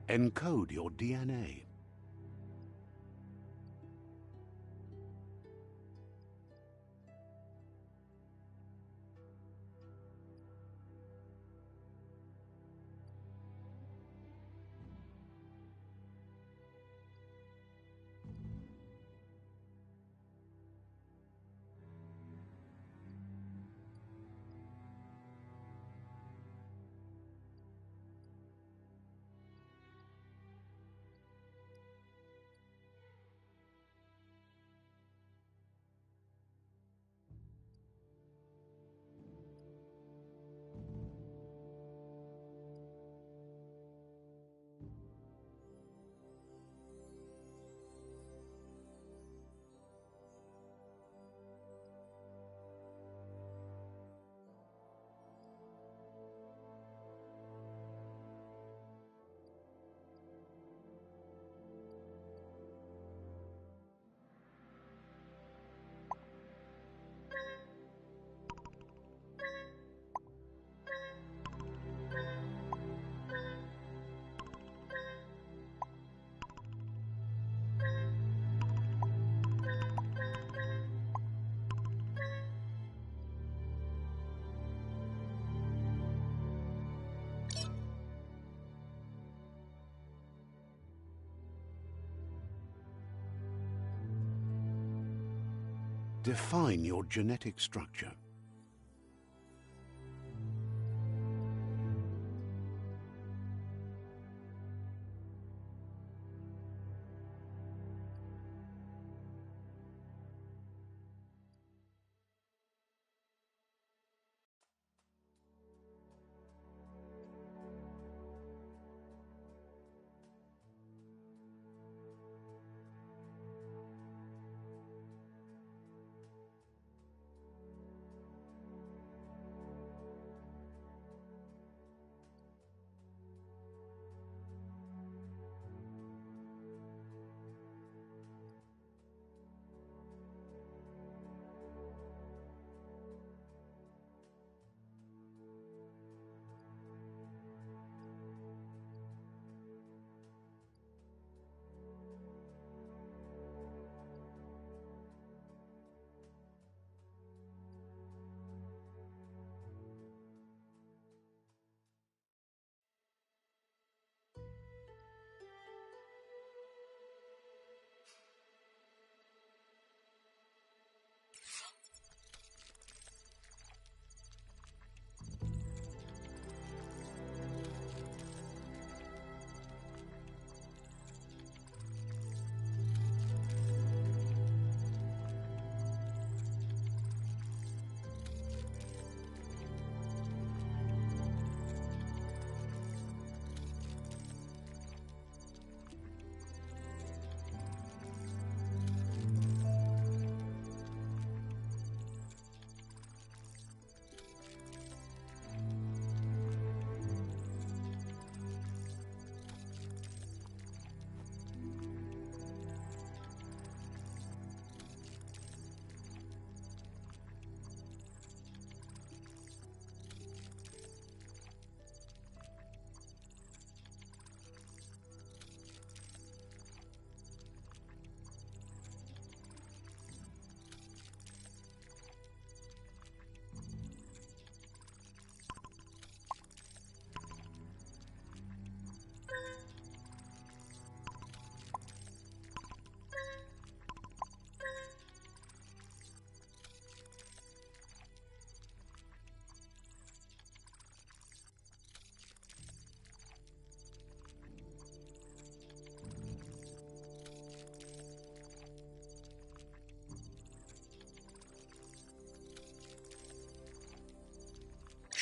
Encode your DNA. Define your genetic structure.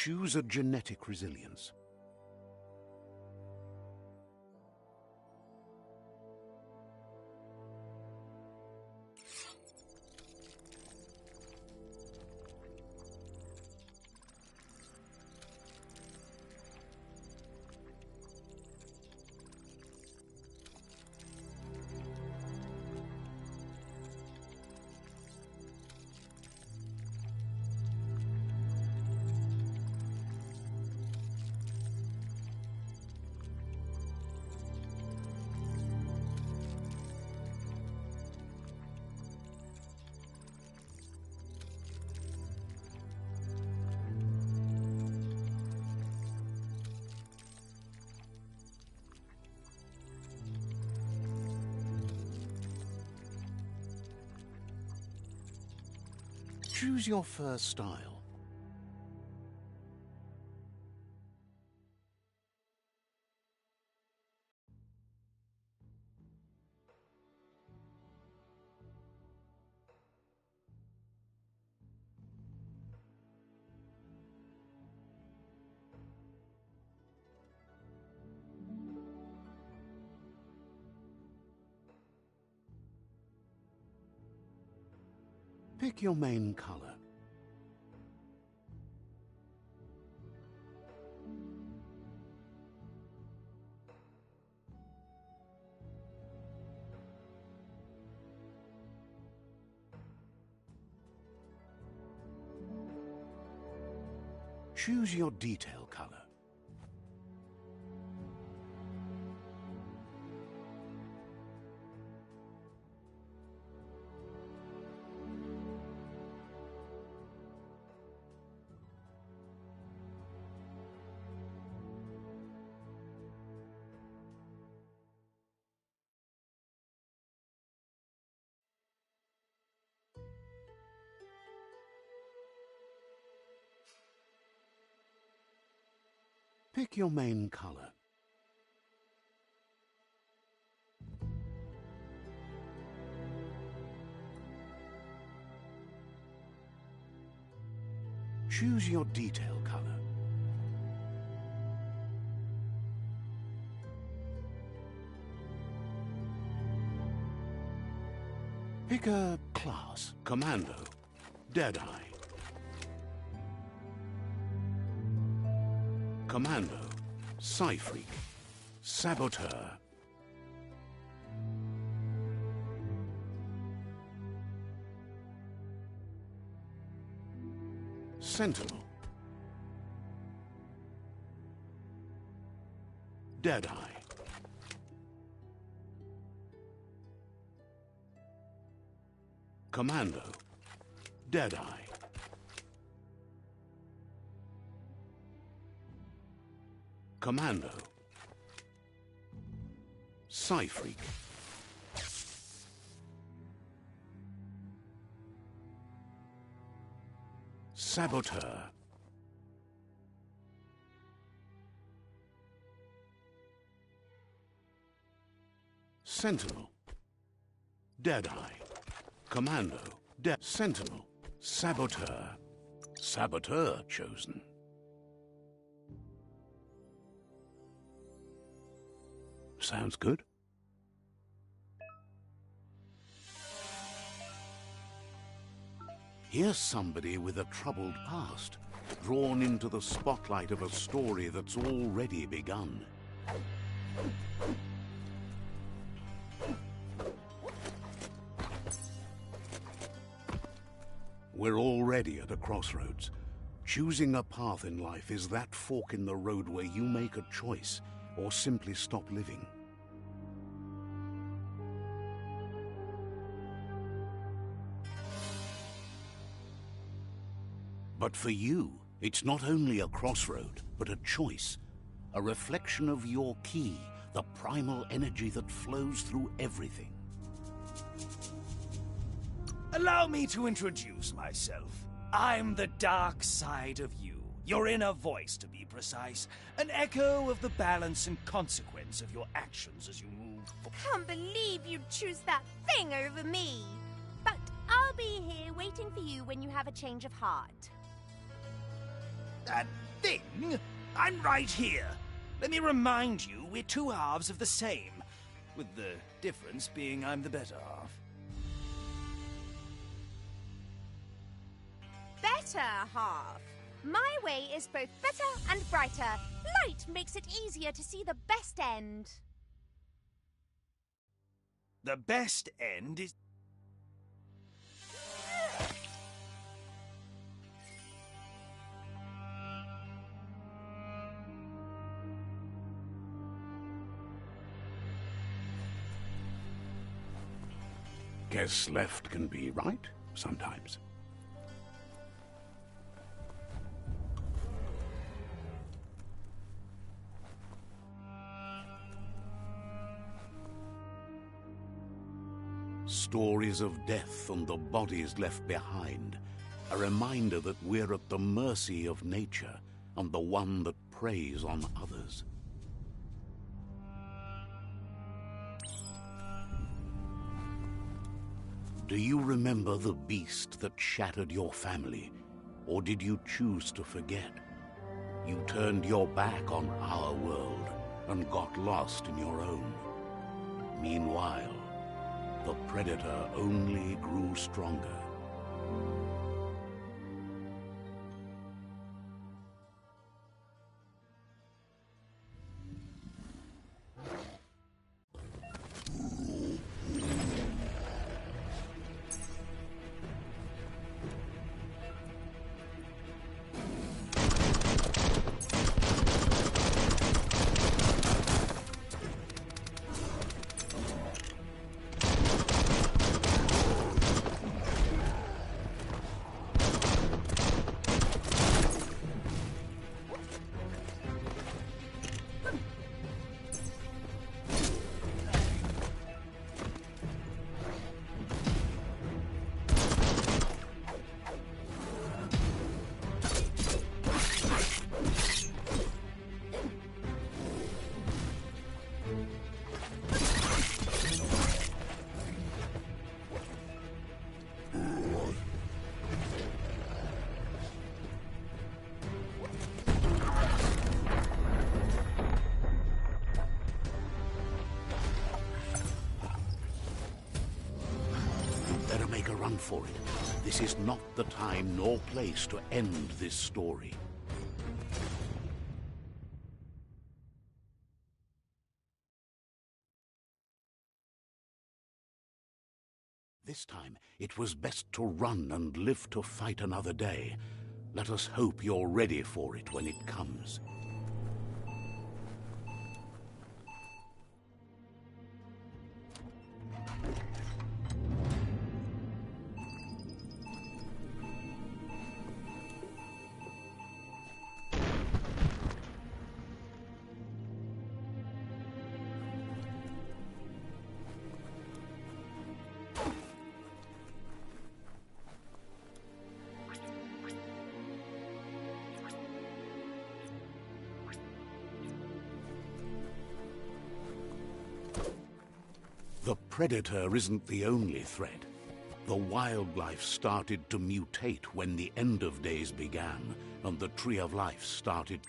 Choose a genetic resilience. Choose your first style. Pick your main color. Choose your detail color. Pick your main color. Choose your detail color. Pick a class. Commando. Deadeye. Commando. Psy-Freak. Saboteur. Sentinel. Deadeye. Commando. Deadeye. Commando. Psy-Freak. Saboteur. Sentinel. Deadeye. Commando. Sentinel. Saboteur. Saboteur chosen. Sounds good. Here's somebody with a troubled past, drawn into the spotlight of a story that's already begun. We're already at a crossroads. Choosing a path in life is that fork in the road where you make a choice or simply stop living. But for you, it's not only a crossroad, but a choice, a reflection of your key, the primal energy that flows through everything. Allow me to introduce myself. I'm the dark side of you, your inner voice to be precise, an echo of the balance and consequence of your actions as you move forward. Can't believe you'd choose that thing over me. But I'll be here waiting for you when you have a change of heart. That thing? I'm right here. Let me remind you, we're two halves of the same, with the difference being I'm the better half. Better half. My way is both better and brighter. Light makes it easier to see the best end. The best end is... Guess left can be right sometimes. Stories of death and the bodies left behind. a reminder that we're at the mercy of nature and the one that preys on others. Do you remember the beast that shattered your family, or did you choose to forget? You turned your back on our world and got lost in your own. Meanwhile, the Predator only grew stronger. Run for it. This is not the time nor place to end this story. This time, it was best to run and live to fight another day. Let us hope you're ready for it when it comes. The Predator isn't the only threat. The wildlife started to mutate when the end of days began, and the Tree of Life started.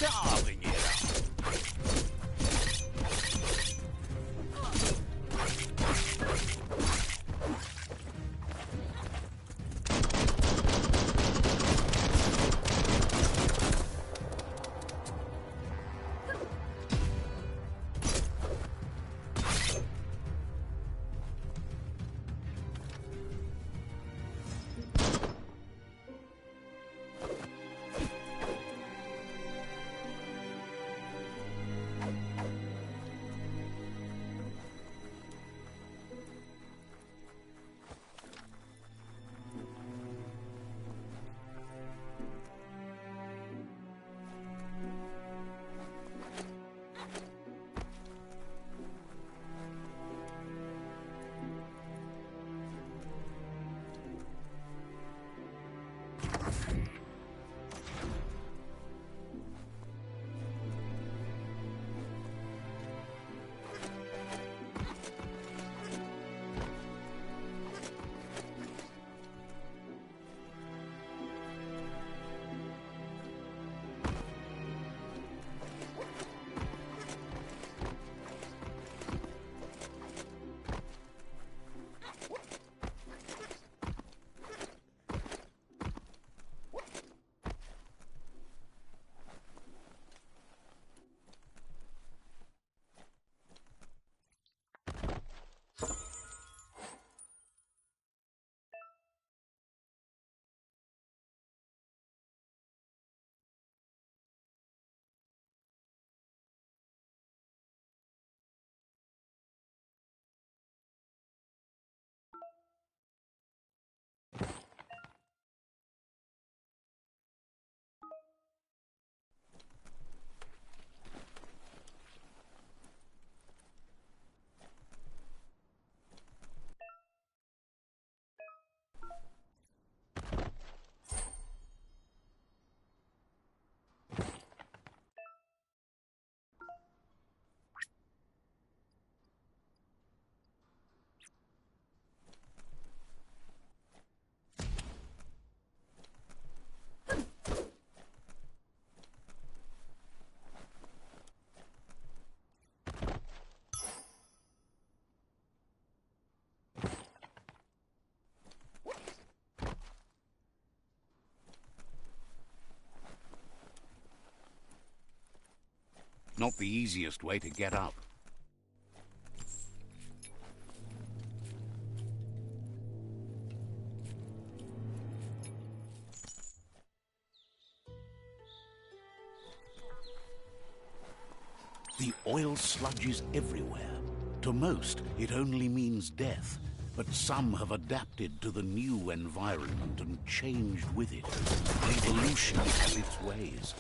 Starving it up. Not the easiest way to get up. The oil sludge is everywhere. To most, it only means death. But some have adapted to the new environment and changed with it. Evolution has its ways.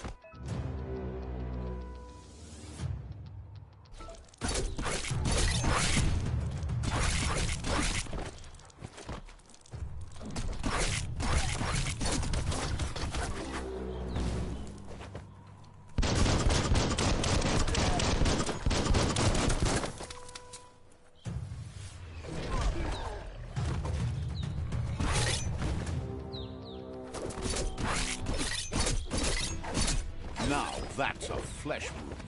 Now that's a flesh wound.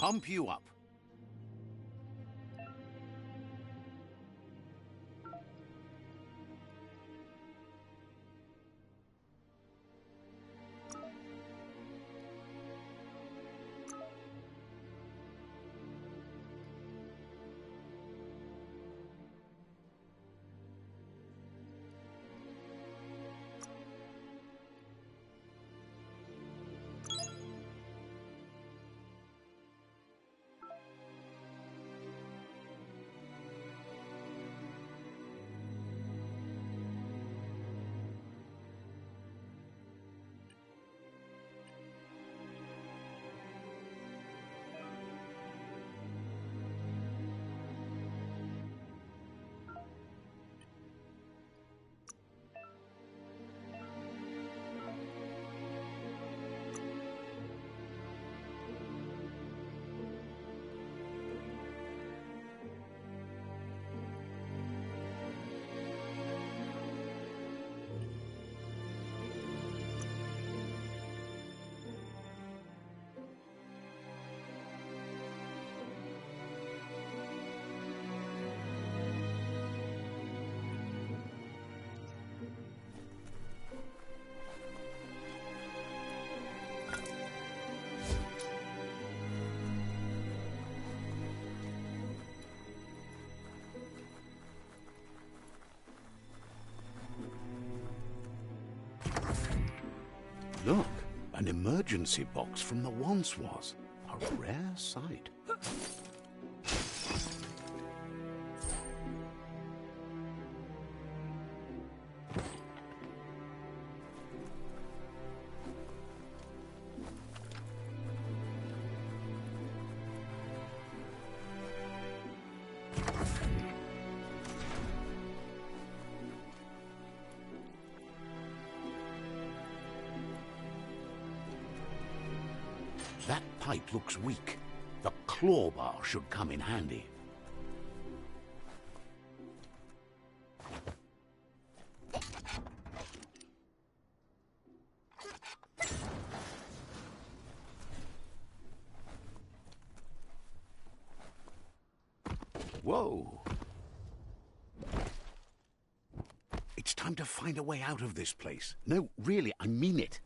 pump you up. Look, an emergency box from the once was. A rare sight. That pipe looks weak. The claw bar should come in handy. Whoa! It's time to find a way out of this place. No, really, I mean it.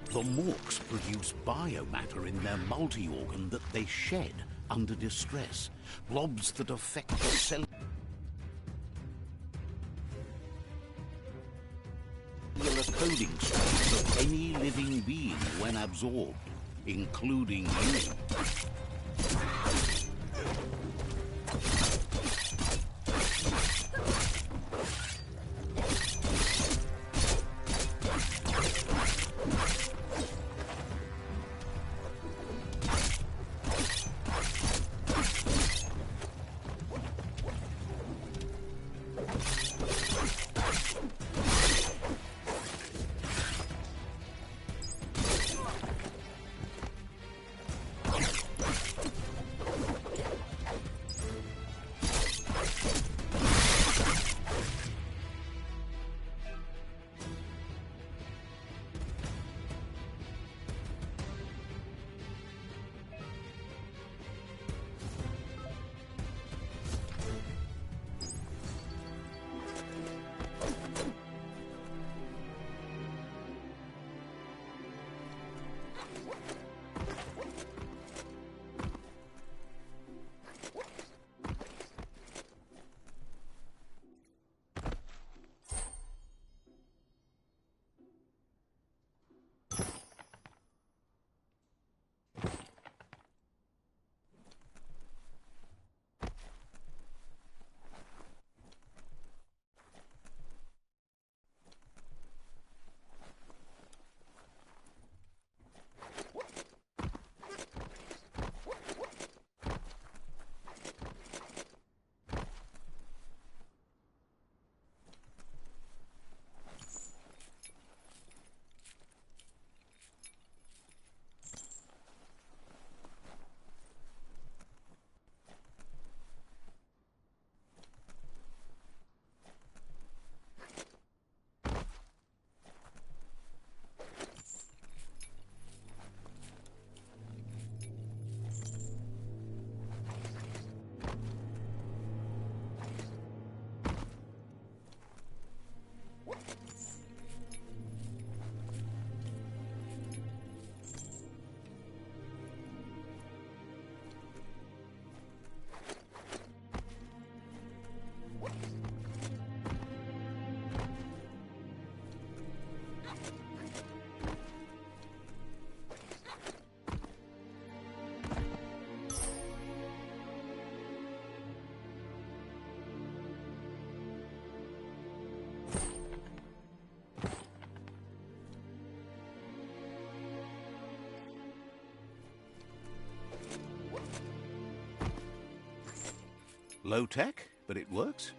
The Morks produce biomatter in their multi-organ that they shed under distress. Blobs that affect the cellular coding structures of any living being when absorbed, including you. Low tech, but it works.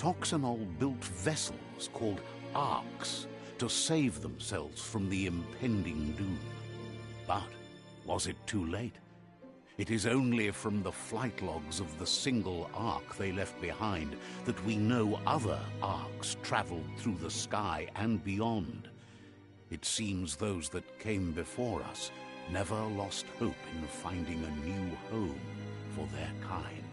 Toxanol built vessels called arks to save themselves from the impending doom. But was it too late? It is only from the flight logs of the single ark they left behind that we know other arks traveled through the sky and beyond. It seems those that came before us never lost hope in finding a new home for their kind.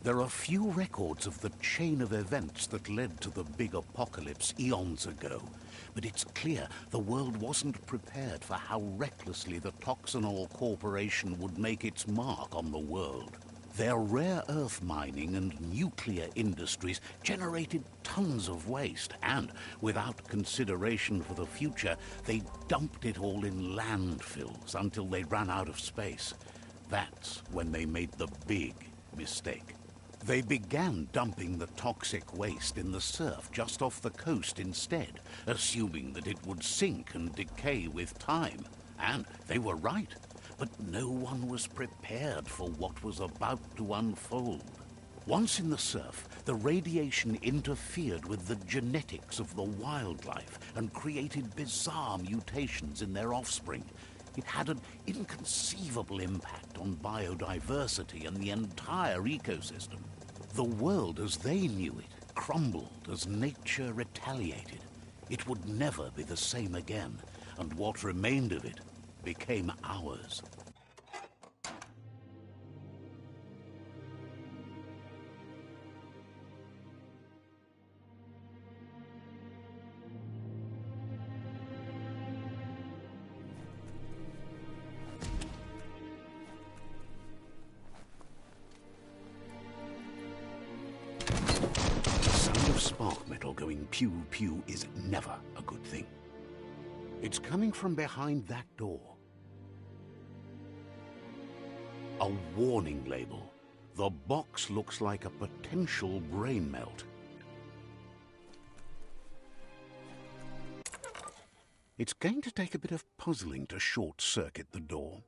There are few records of the chain of events that led to the big apocalypse eons ago, but it's clear the world wasn't prepared for how recklessly the Toxanol Corporation would make its mark on the world. Their rare earth mining and nuclear industries generated tons of waste, and without consideration for the future, they dumped it all in landfills until they ran out of space. That's when they made the big mistake. They began dumping the toxic waste in the surf just off the coast instead, assuming that it would sink and decay with time. And they were right. But no one was prepared for what was about to unfold. Once in the surf, the radiation interfered with the genetics of the wildlife and created bizarre mutations in their offspring. It had an inconceivable impact on biodiversity and the entire ecosystem. The world as they knew it crumbled as nature retaliated. It would never be the same again, and what remained of it became ours. Spark metal going pew-pew is never a good thing. It's coming from behind that door. A warning label. The box looks like a potential brain melt. It's going to take a bit of puzzling to short-circuit the door.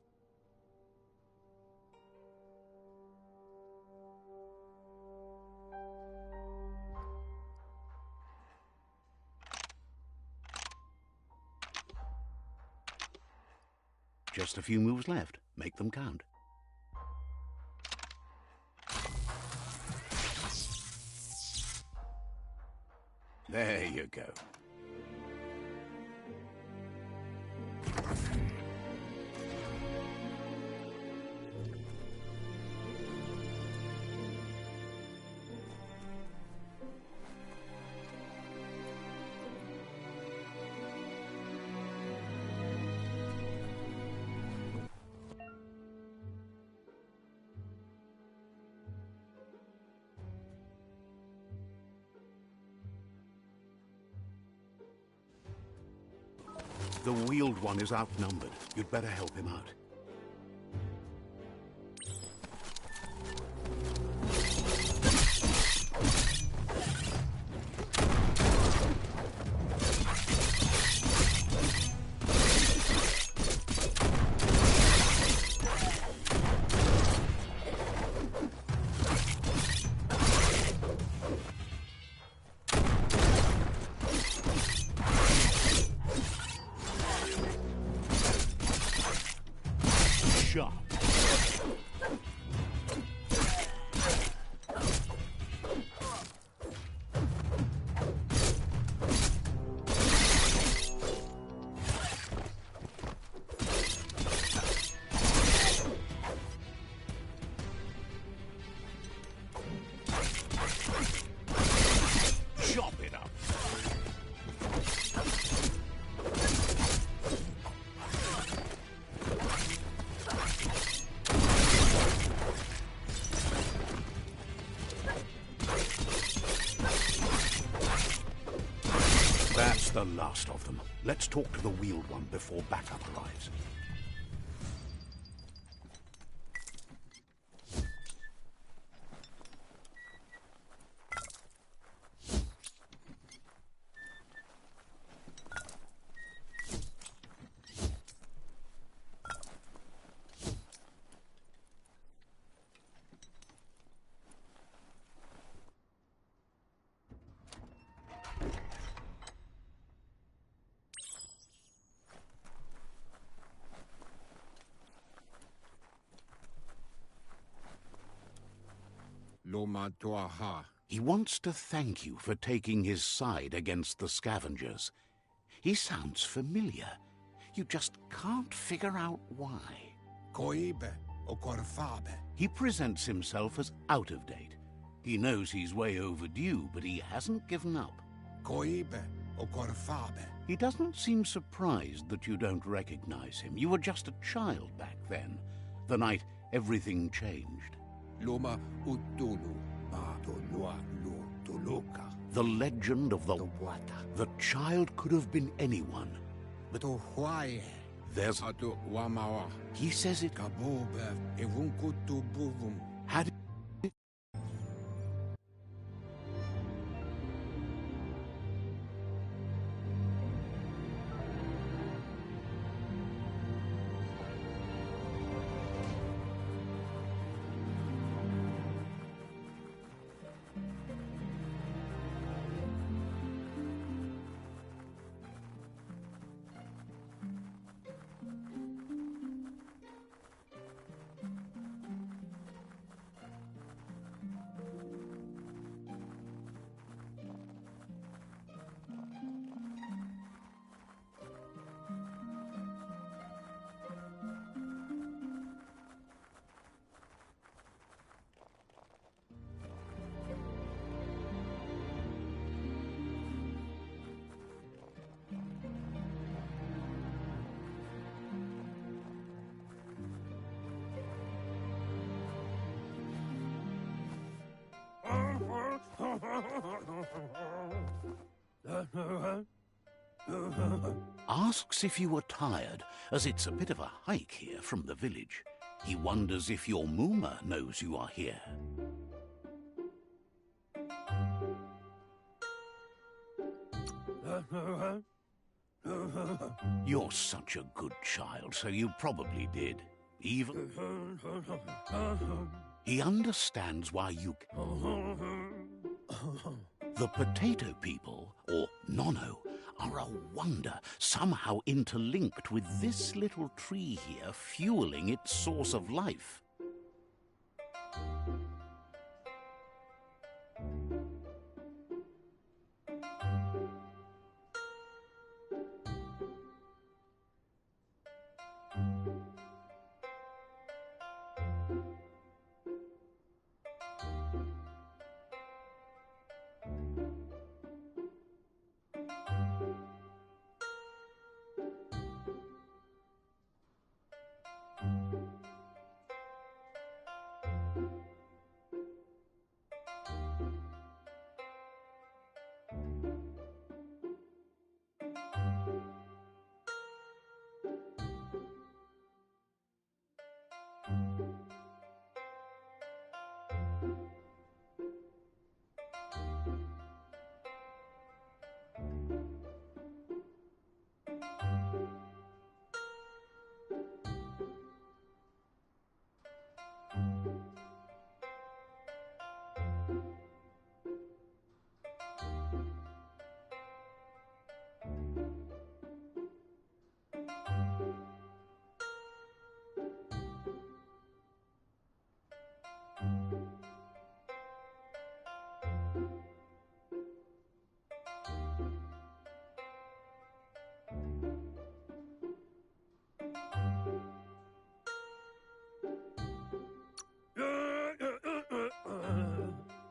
Just a few moves left. Make them count. There you go. The wheeled one is outnumbered. You'd better help him out. That's the last of them. Let's talk to the wheeled one before backup arrives. He wants to thank you for taking his side against the scavengers. He sounds familiar. You just can't figure out why. He presents himself as out of date, He knows he's way overdue, but he hasn't given up. Koibe o Korfabe. He doesn't seem surprised that you don't recognize him. You were just a child back then, the night everything changed. Luma Utulu, Bado Lua Lu Tuluka. The legend of the Wata. The child could have been anyone. But o Huaye. There's... Atu Wamawa. He says it... Kabobe Evunkutu Buvum. Had... Asks if you were tired, as it's a bit of a hike here from the village. He wonders if your Mooma knows you are here. You're such a good child, so you probably did. Even... He understands why you... The potato people, or Nono, are a wonder, somehow interlinked with this little tree here, fueling its source of life.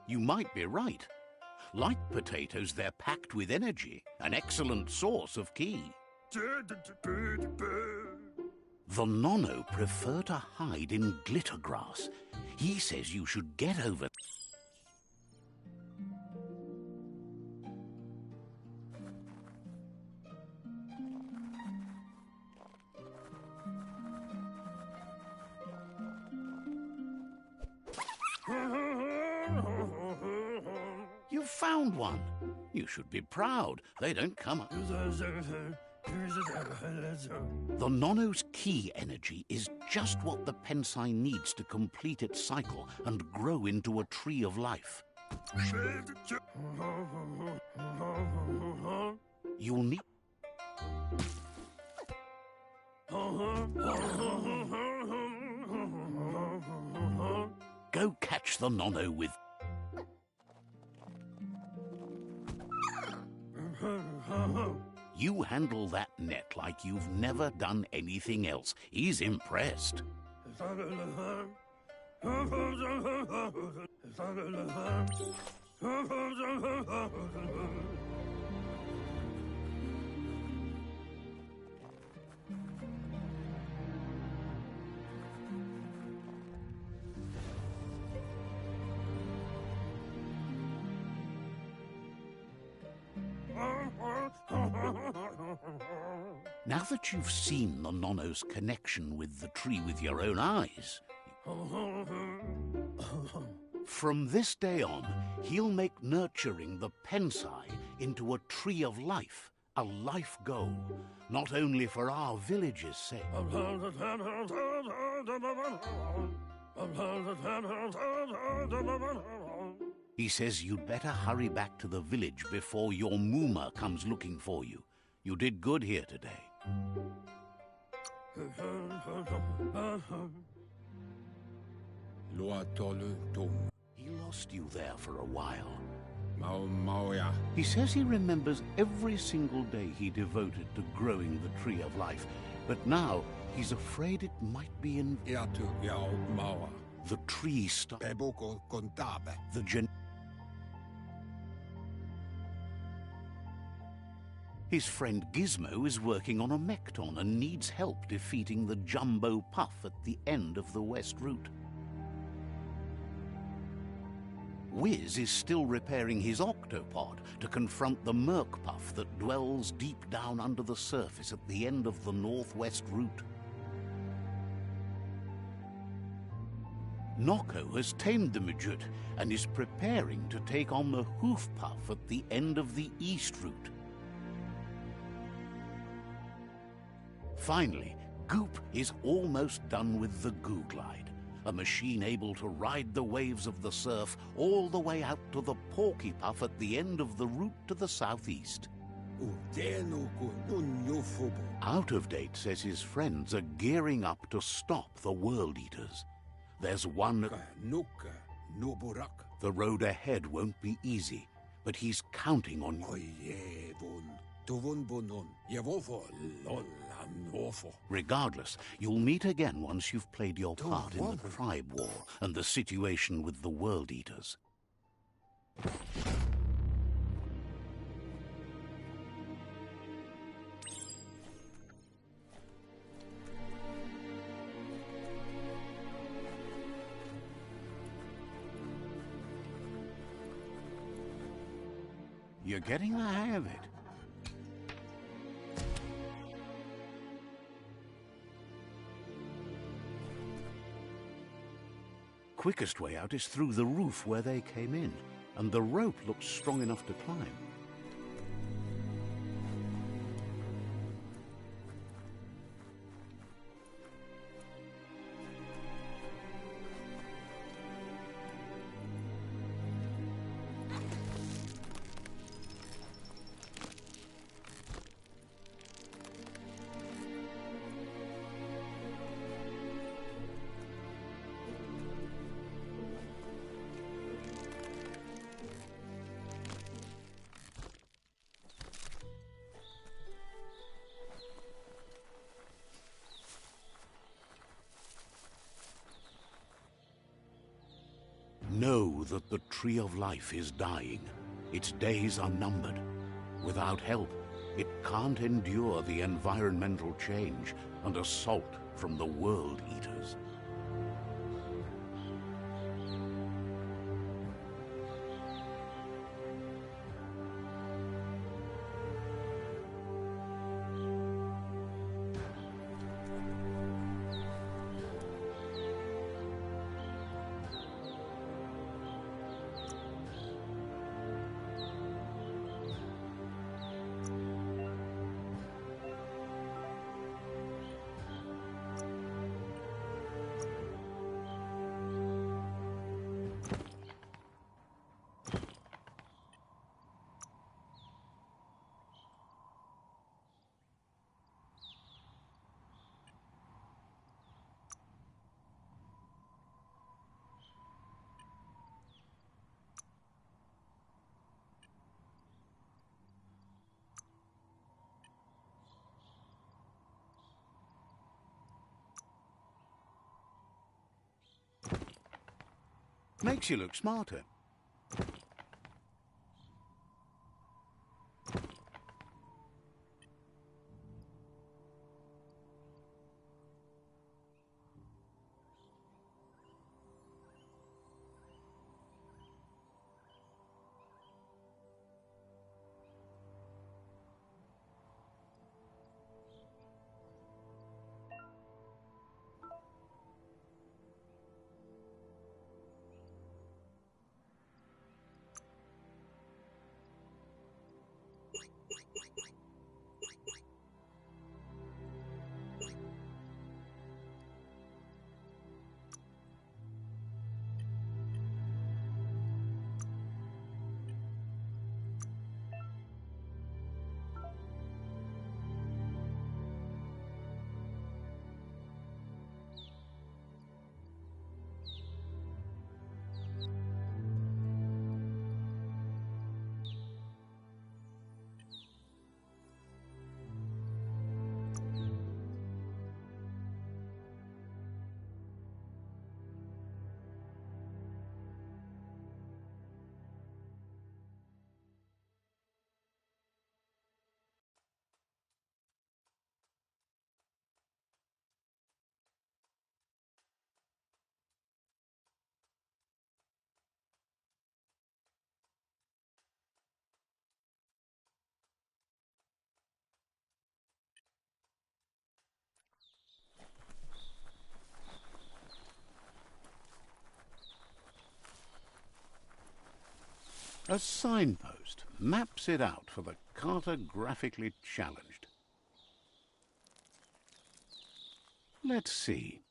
You might be right. Like potatoes, they're packed with energy, an excellent source of ki. The Nono prefer to hide in glitter grass. He says you should get over... You found one. You should be proud. They don't come up. The Nono's ki energy is just what the Pensai needs to complete its cycle and grow into a tree of life. You'll need... Go catch the Nono with... You handle that net like you've never done anything else. He's impressed. Now that you've seen the Nonno's connection with the tree with your own eyes, from this day on, he'll make nurturing the Pensai into a tree of life, a life goal, not only for our village's sake. He says you'd better hurry back to the village before your Mooma comes looking for you. You did good here today. He lost you there for a while. He says he remembers every single day he devoted to growing the tree of life, but now he's afraid it might be in the tree stuff. His friend Gizmo is working on a Mekton and needs help defeating the Jumbo Puff at the end of the West Route. Wiz is still repairing his octopod to confront the Merc Puff that dwells deep down under the surface at the end of the Northwest Route. Nocco has tamed the midget and is preparing to take on the Hoof Puff at the end of the East Route. Finally, Goop is almost done with the Goo Glide, a machine able to ride the waves of the surf all the way out to the Porky Puff at the end of the route to the southeast. Out of Date says his friends are gearing up to stop the World Eaters. There's one... The road ahead won't be easy, but he's counting on you. Regardless, you'll meet again once you've played your part in the tribe war and the situation with the World Eaters. You're getting the hang of it. Quickest way out is through the roof where they came in, and the rope looks strong enough to climb. Know that the Tree of Life is dying. Its days are numbered. Without help, it can't endure the environmental change and assault from the World Eaters. Makes you look smarter. A signpost maps it out for the cartographically challenged. Let's see.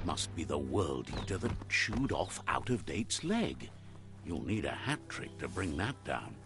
Must be the World Eater that chewed off Out-of-Date's leg. You'll need a hat trick to bring that down.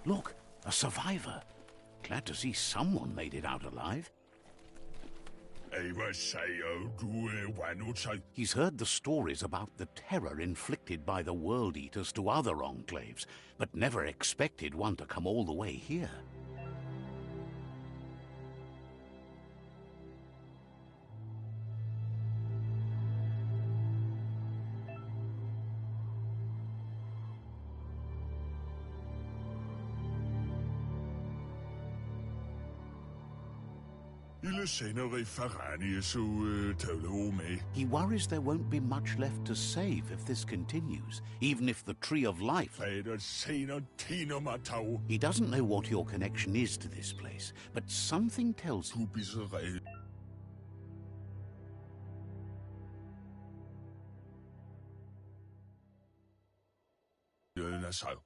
Look, a survivor. Glad to see someone made it out alive. He's heard the stories about the terror inflicted by the World Eaters to other enclaves, but never expected one to come all the way here. He worries there won't be much left to save if this continues, even if the Tree of Life... He doesn't know what your connection is to this place, but something tells him...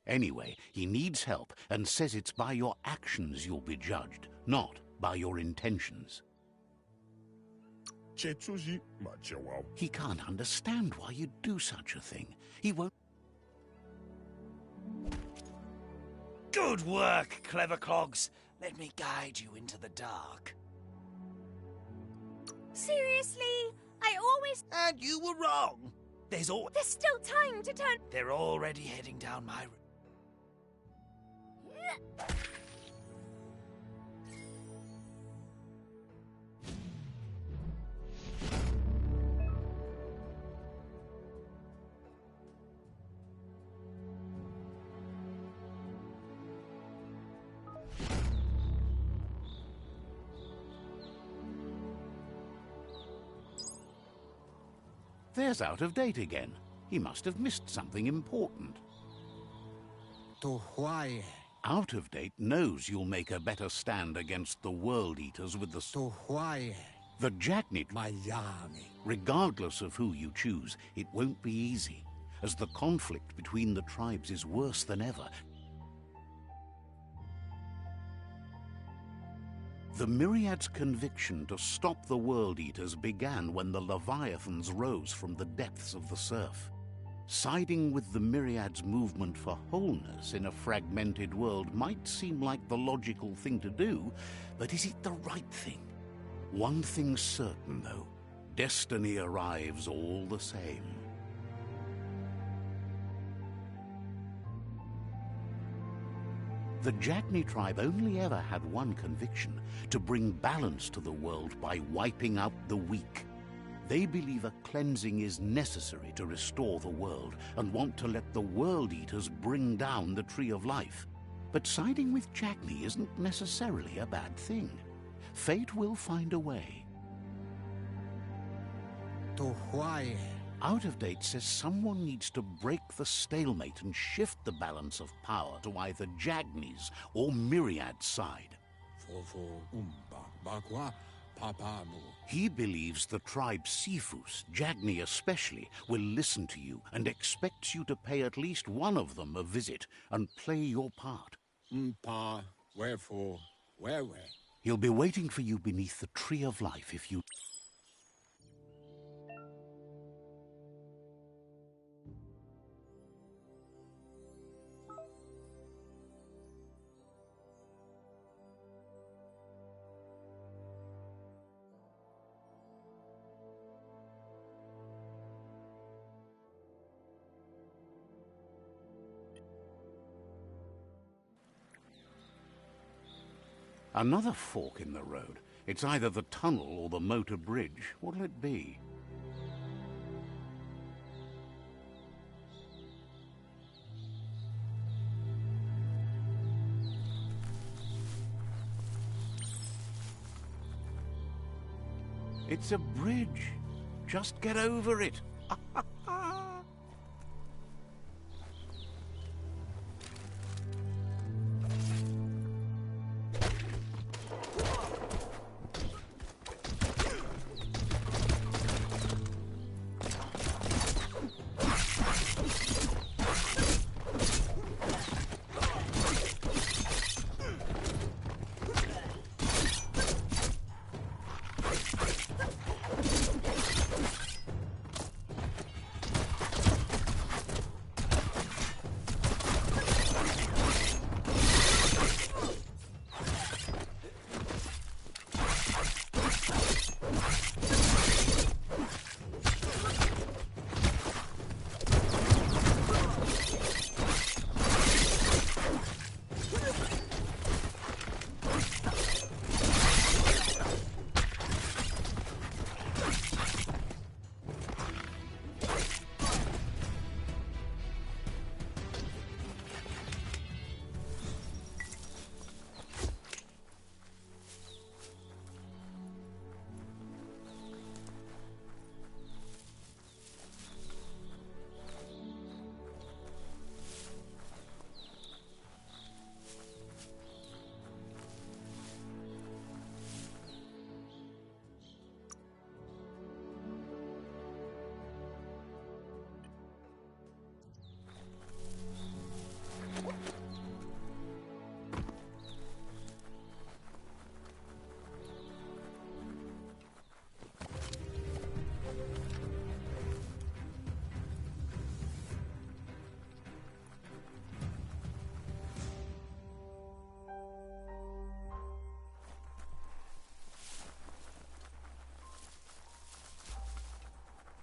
Anyway, he needs help and says it's by your actions you'll be judged, not by your intentions. He can't understand why you'd do such a thing. He won't... Good work, clever clogs. Let me guide you into the dark. Seriously? I always... And you were wrong. There's still time to turn... They're already heading down my... There's Out of Date again. He must have missed something important. Out of Date knows you'll make a better stand against the World Eaters with the... The Jagnit... Regardless of who you choose, it won't be easy, as the conflict between the tribes is worse than ever. The Myriad's conviction to stop the World Eaters began when the Leviathans rose from the depths of the surf. Siding with the Myriad's movement for wholeness in a fragmented world might seem like the logical thing to do, but is it the right thing? One thing's certain, though. Destiny arrives all the same. The Jagni tribe only ever had one conviction: to bring balance to the world by wiping out the weak. They believe a cleansing is necessary to restore the world and want to let the World Eaters bring down the Tree of Life. But siding with Jagni isn't necessarily a bad thing. Fate will find a way. Out of Date says someone needs to break the stalemate and shift the balance of power to either Jagni's or Myriad's side. He believes the tribe Sifus, Jagni especially, will listen to you and expects you to pay at least one of them a visit and play your part. Wherefore, where? He'll be waiting for you beneath the Tree of Life if you... Another fork in the road. It's either the tunnel or the motor bridge. What'll it be? It's a bridge. Just get over it.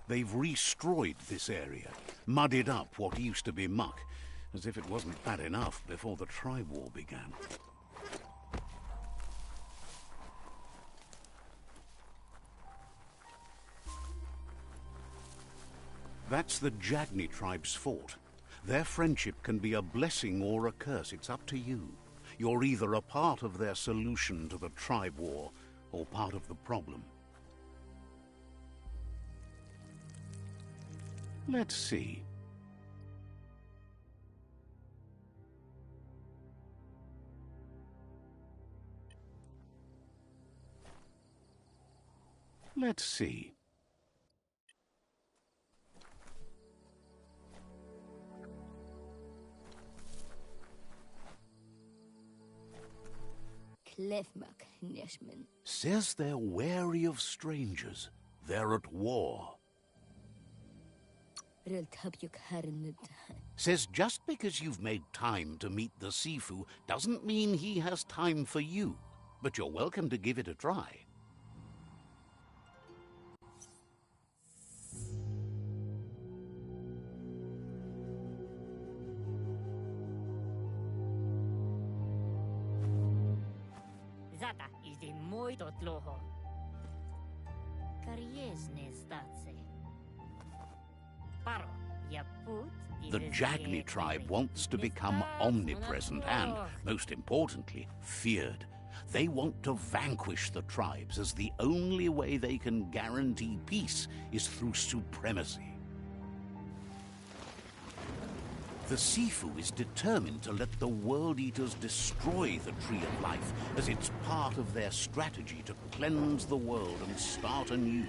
They've destroyed this area, muddied up what used to be muck, as if it wasn't bad enough before the tribe war began. That's the Jagni tribe's fort. Their friendship can be a blessing or a curse. It's up to you. You're either a part of their solution to the tribe war, or part of the problem. Let's see. Let's see. Says they're wary of strangers. They're at war. Says just because you've made time to meet the Sifu doesn't mean he has time for you. But you're welcome to give it a try. Zata is de muito tloho. Kariesne statse. Paro, ya put. The Jagni tribe wants to become omnipresent and, most importantly, feared. They want to vanquish the tribes, as the only way they can guarantee peace is through supremacy. The Sifu is determined to let the World Eaters destroy the Tree of Life, as it's part of their strategy to cleanse the world and start anew.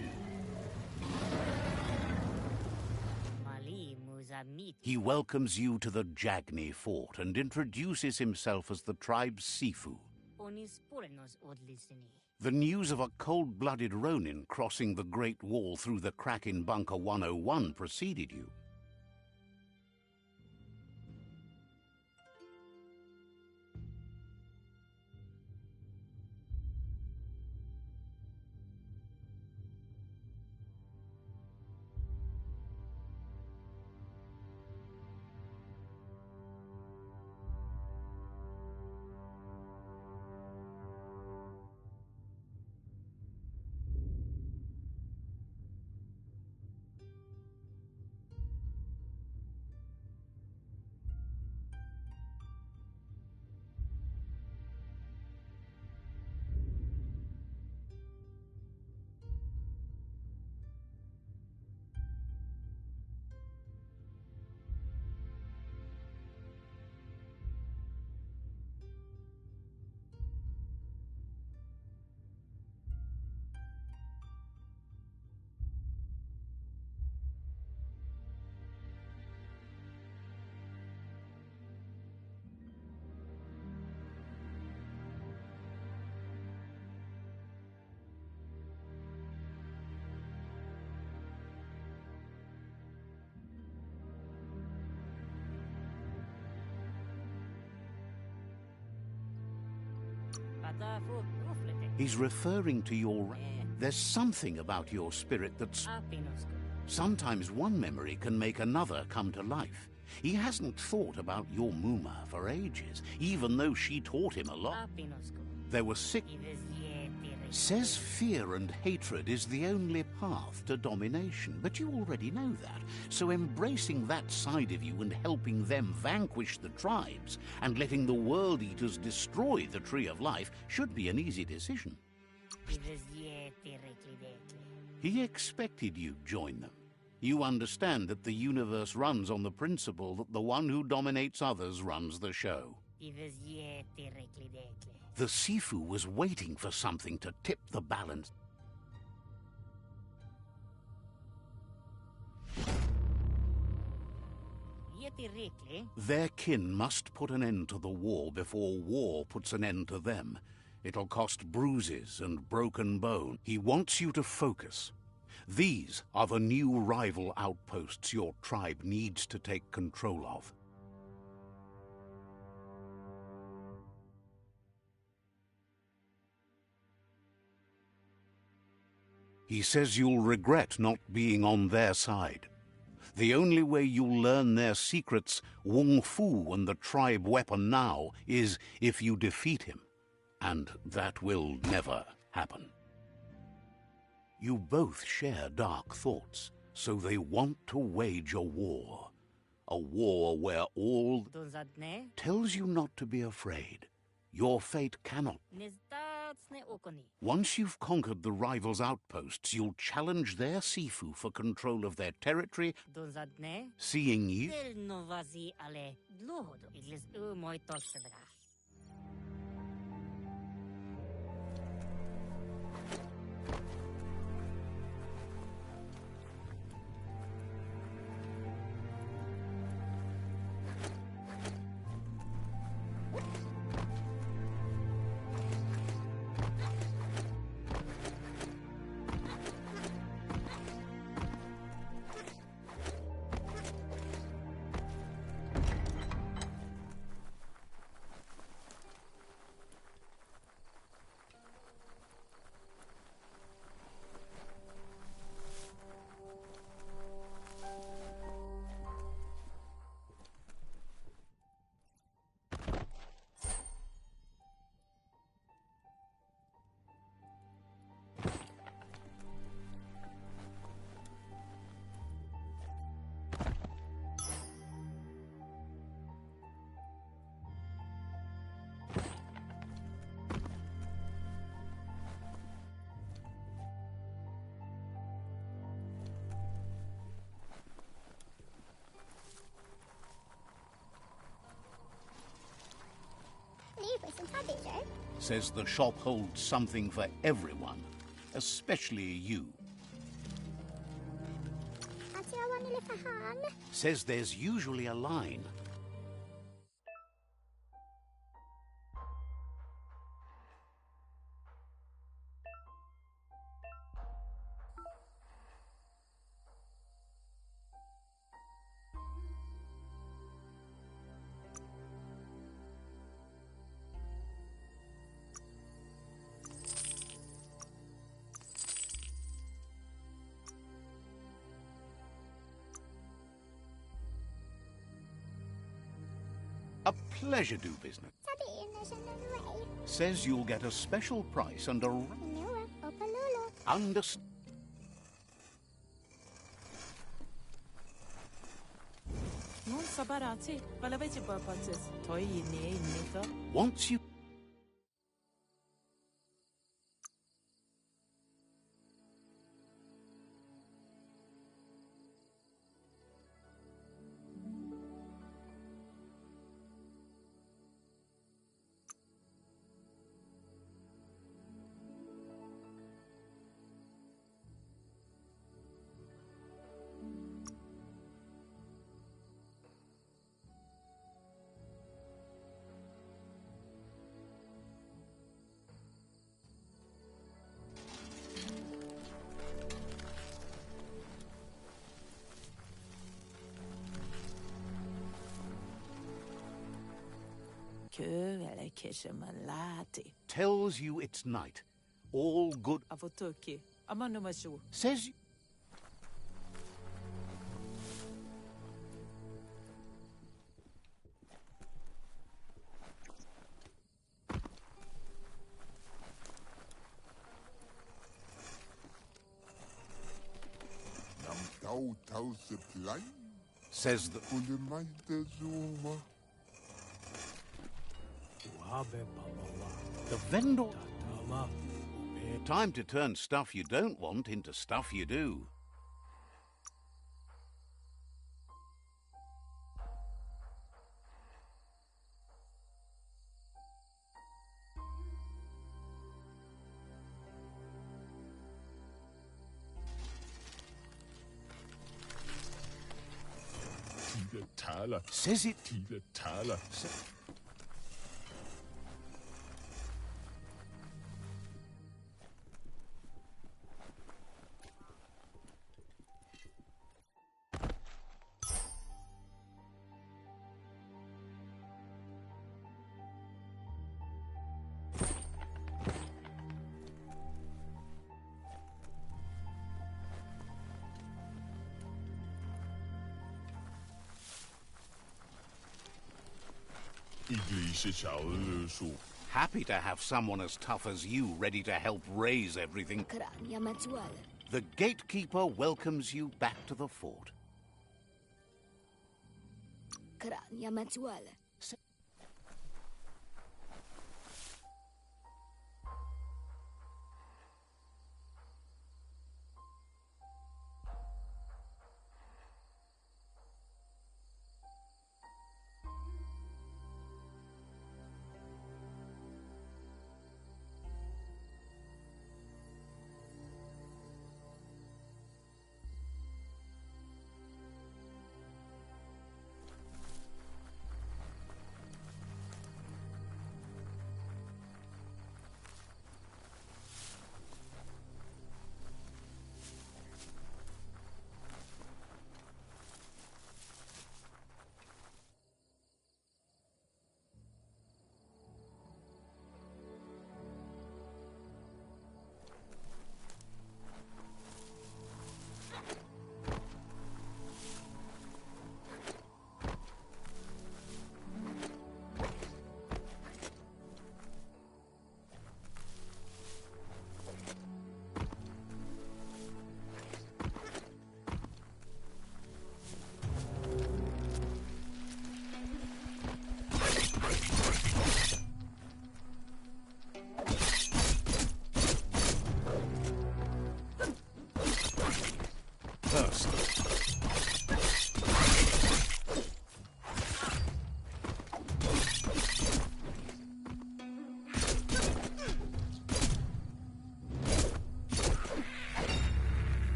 He welcomes you to the Jagni fort and introduces himself as the tribe's Sifu. The news of a cold-blooded Ronin crossing the Great Wall through the crack in Bunker 101 preceded you. He's referring to your... There's something about your spirit that's... Sometimes one memory can make another come to life. He hasn't thought about your Muma for ages, even though she taught him a lot. There were sick... Says fear and hatred is the only path to domination, but you already know that. So embracing that side of you and helping them vanquish the tribes and letting the World Eaters destroy the Tree of Life should be an easy decision. He expected you'd join them. You understand that the universe runs on the principle that the one who dominates others runs the show. The Sifu was waiting for something to tip the balance. Their kin must put an end to the war before war puts an end to them. It'll cost bruises and broken bone. He wants you to focus. These are the new rival outposts your tribe needs to take control of. He says you'll regret not being on their side. The only way you'll learn their secrets, Wung Fu and the tribe weapon now, is if you defeat him. And that will never happen. You both share dark thoughts, so they want to wage a war. A war where all Dozadne, tells you not to be afraid. Your fate cannot. Nezdatsne okoni. Once you've conquered the rivals' outposts, you'll challenge their Sifu for control of their territory, Dozadne, seeing you. Del novazi ale dluhodo. Iglis moito sedra. Says the shop holds something for everyone, especially you. Says there's usually a line. A pleasure do business. Says you'll get a special price and a understand. Non sabarati, palavete purposes, toy ne never. Once you tells you it's night. All good. Avotoke, amano mashu. Says says the vendor. Time to turn stuff you don't want into stuff you do. Says it. Happy to have someone as tough as you ready to help raise everything. The gatekeeper welcomes you back to the fort.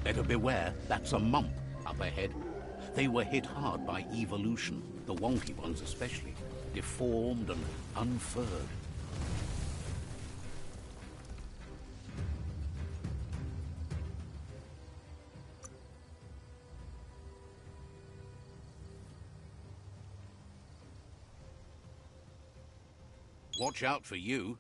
Better beware, that's a mump up ahead. They were hit hard by evolution, the wonky ones especially, deformed and unfurred. Watch out for you.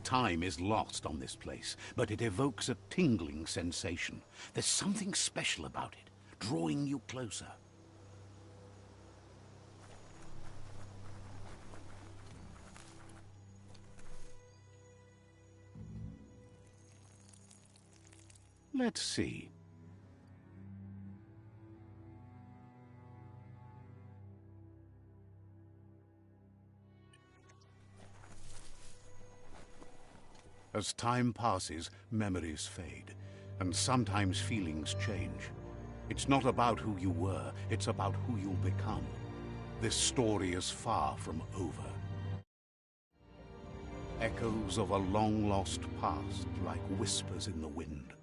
Time is lost on this place, but it evokes a tingling sensation. There's something special about it, drawing you closer. Let's see. As time passes, memories fade, and sometimes feelings change. It's not about who you were, it's about who you'll become. This story is far from over. Echoes of a long-lost past, like whispers in the wind.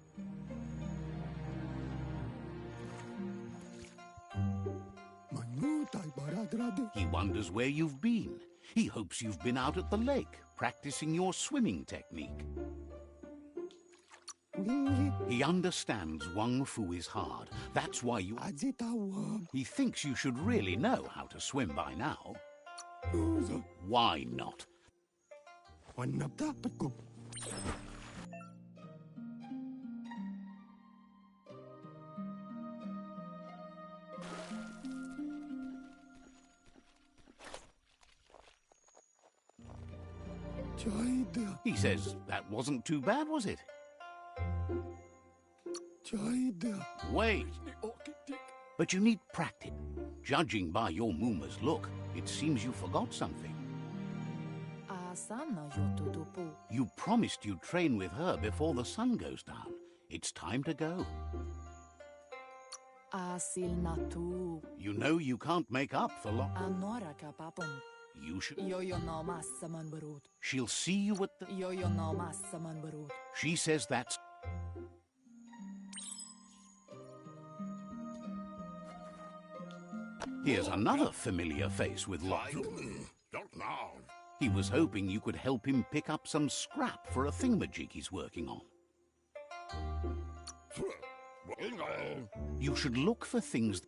He wonders where you've been. He hopes you've been out at the lake, practicing your swimming technique. He understands Wang Fu is hard. That's why you... He thinks you should really know how to swim by now. Why not? He says that wasn't too bad, was it? Wait. But you need practice. Judging by your Muma's look, it seems you forgot something. You promised you'd train with her before the sun goes down. It's time to go. You know you can't make up for long. You should... She'll see you at the... She says that's... Here's another familiar face with lots. He was hoping you could help him pick up some scrap for a thingamajig he's working on. You should look for things...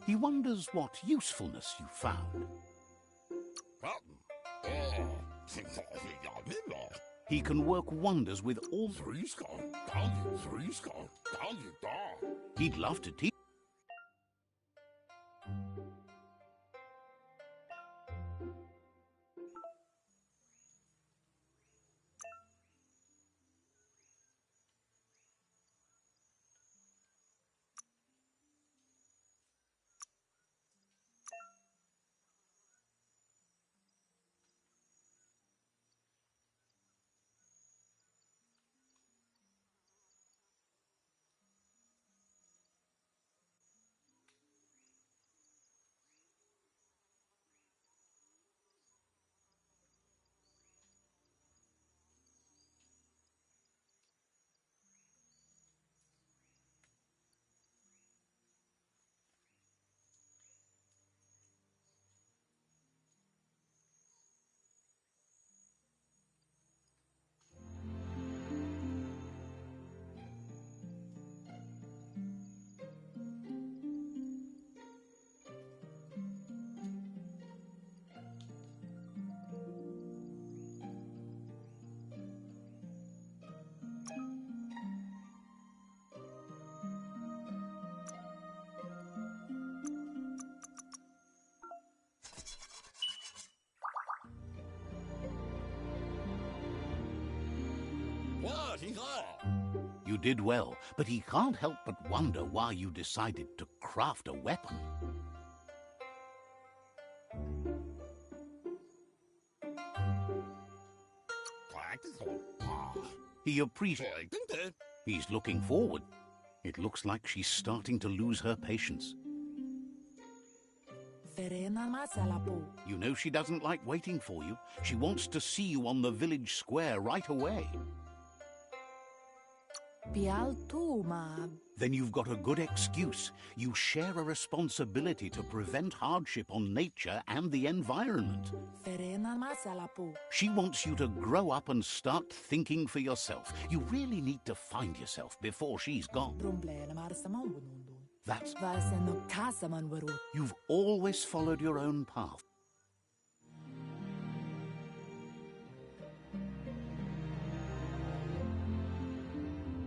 He wonders what usefulness you found. He can work wonders with all... He'd love to teach... You did well, but he can't help but wonder why you decided to craft a weapon. He appreciates... He's looking forward. It looks like she's starting to lose her patience. You know she doesn't like waiting for you. She wants to see you on the village square right away. Then you've got a good excuse. You share a responsibility to prevent hardship on nature and the environment. She wants you to grow up and start thinking for yourself. You really need to find yourself before she's gone. That's... You've always followed your own path.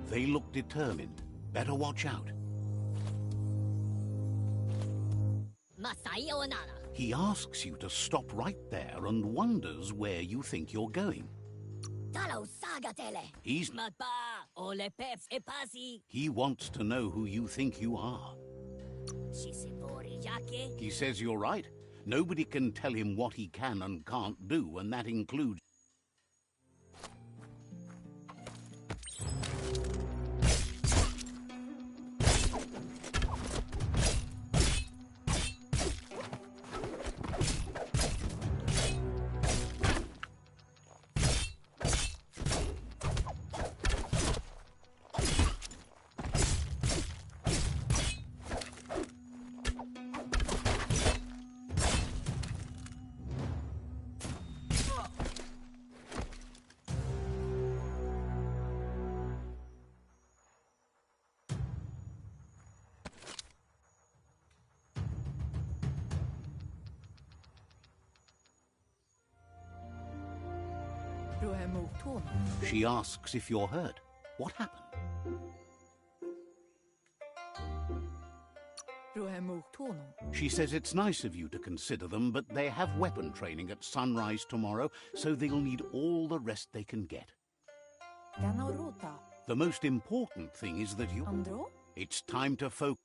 They look determined. Better watch out. He asks you to stop right there and wonders where you think you're going. He wants to know who you think you are. He says you're right. Nobody can tell him what he can and can't do, and that includes... She asks if you're hurt. What happened? She says it's nice of you to consider them, but they have weapon training at sunrise tomorrow, so they'll need all the rest they can get. The most important thing is that you... It's time to focus.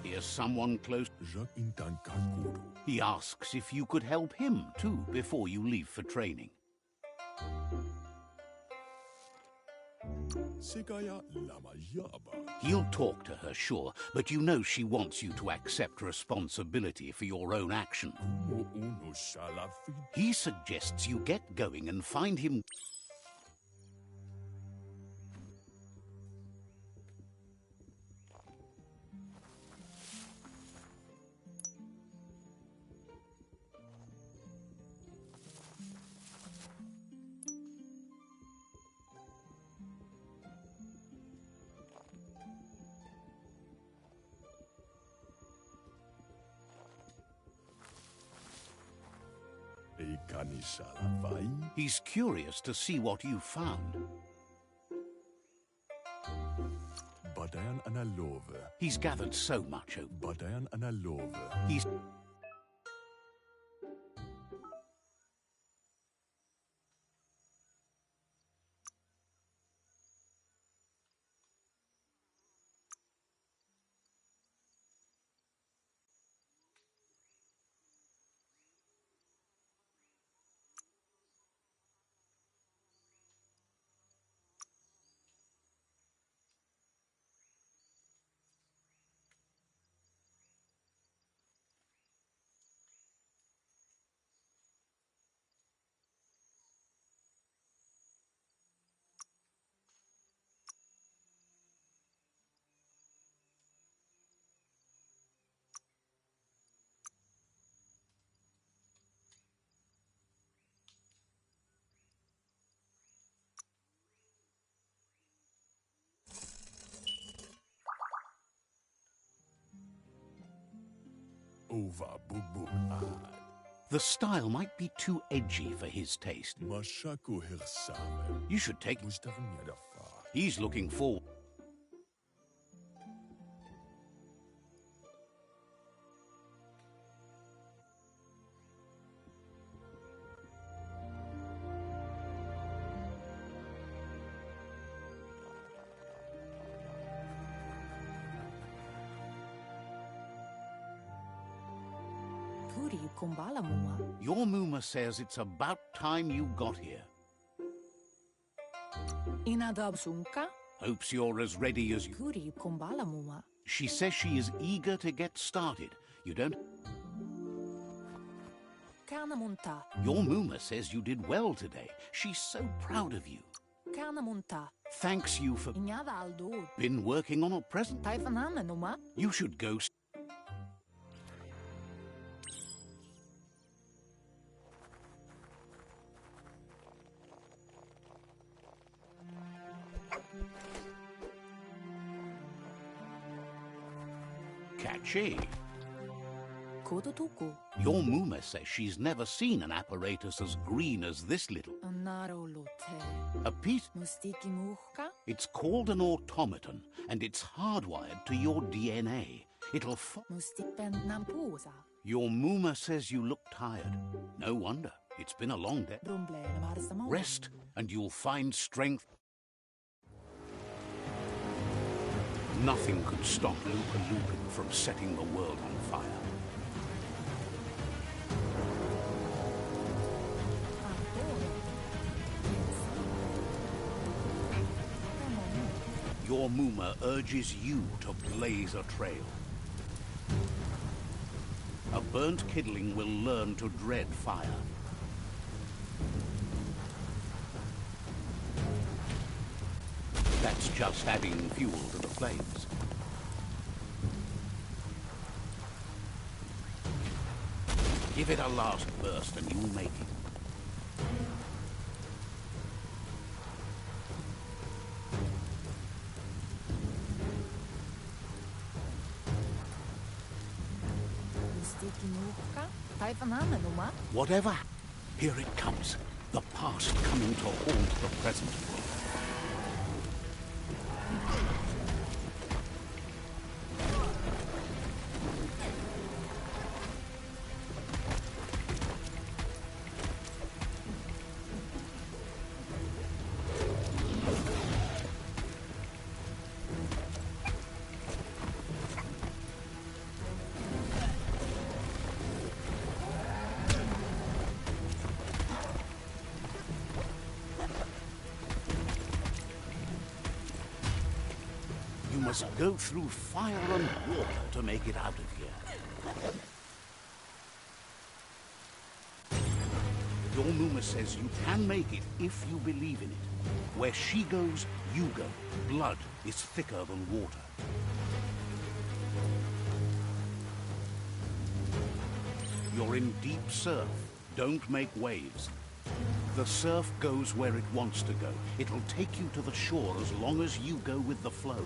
Here's someone close. He asks if you could help him, too, before you leave for training. He'll talk to her, sure, but you know she wants you to accept responsibility for your own action. He suggests you get going and find him... He's curious to see what you found. He's gathered so much over. He's... The style might be too edgy for his taste. You should take... He's looking forward. Kuri kumbala muma. Your Muma says it's about time you got here. Inadab sunka. Hopes you're as ready as you... Kuri kumbala muma. She says she is eager to get started. You don't... Kana munta. Your Muma says you did well today. She's so proud of you. Kana munta. Thanks you for... Inyada aldo. Been working on a present. Taifanana numa. You should go... Catchy. Kodotuku. Your Muma says she's never seen an apparatus as green as this little. Anaro lote. A piece... Mustiki muhka. It's called an automaton, and it's hardwired to your DNA. It'll Mustipen nampusa. Your Muma says you look tired. No wonder. It's been a long day. Rumble marsamo. Rest, and you'll find strength. Nothing could stop Lupa Lupin from setting the world on fire. Your Muma urges you to blaze a trail. A burnt kidling will learn to dread fire. That's just adding fuel to the flames. Give it a last burst and you'll make it. Mustiki muhka. Taifanana numa. Whatever, here it comes. The past coming to haunt the present. You must go through fire and water to make it out of here. Your Muma says you can make it if you believe in it. Where she goes, you go. Blood is thicker than water. You're in deep surf. Don't make waves. The surf goes where it wants to go. It'll take you to the shore as long as you go with the flow.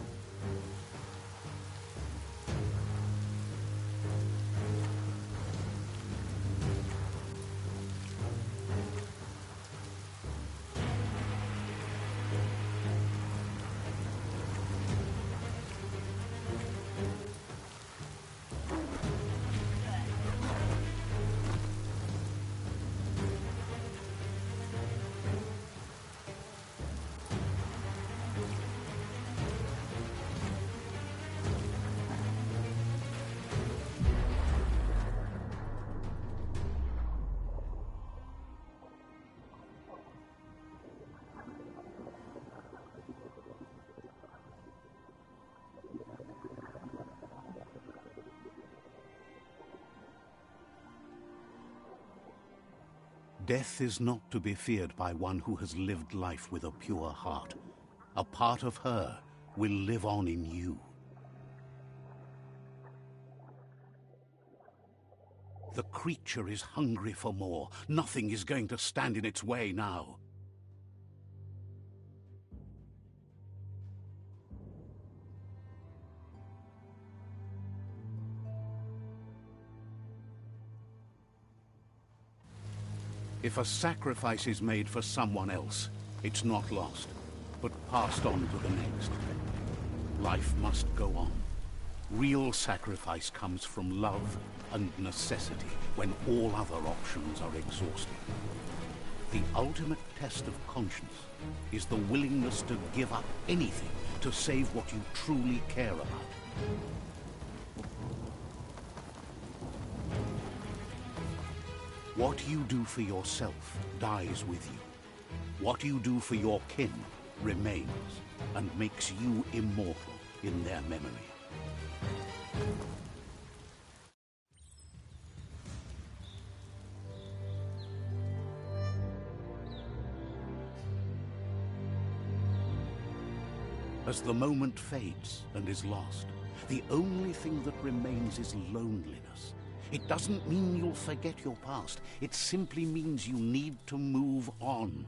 Death is not to be feared by one who has lived life with a pure heart. A part of her will live on in you. The creature is hungry for more. Nothing is going to stand in its way now. If a sacrifice is made for someone else, it's not lost, but passed on to the next. Life must go on. Real sacrifice comes from love and necessity when all other options are exhausted. The ultimate test of conscience is the willingness to give up anything to save what you truly care about. What you do for yourself dies with you. What you do for your kin remains and makes you immortal in their memory. As the moment fades and is lost, the only thing that remains is loneliness. It doesn't mean you'll forget your past. It simply means you need to move on.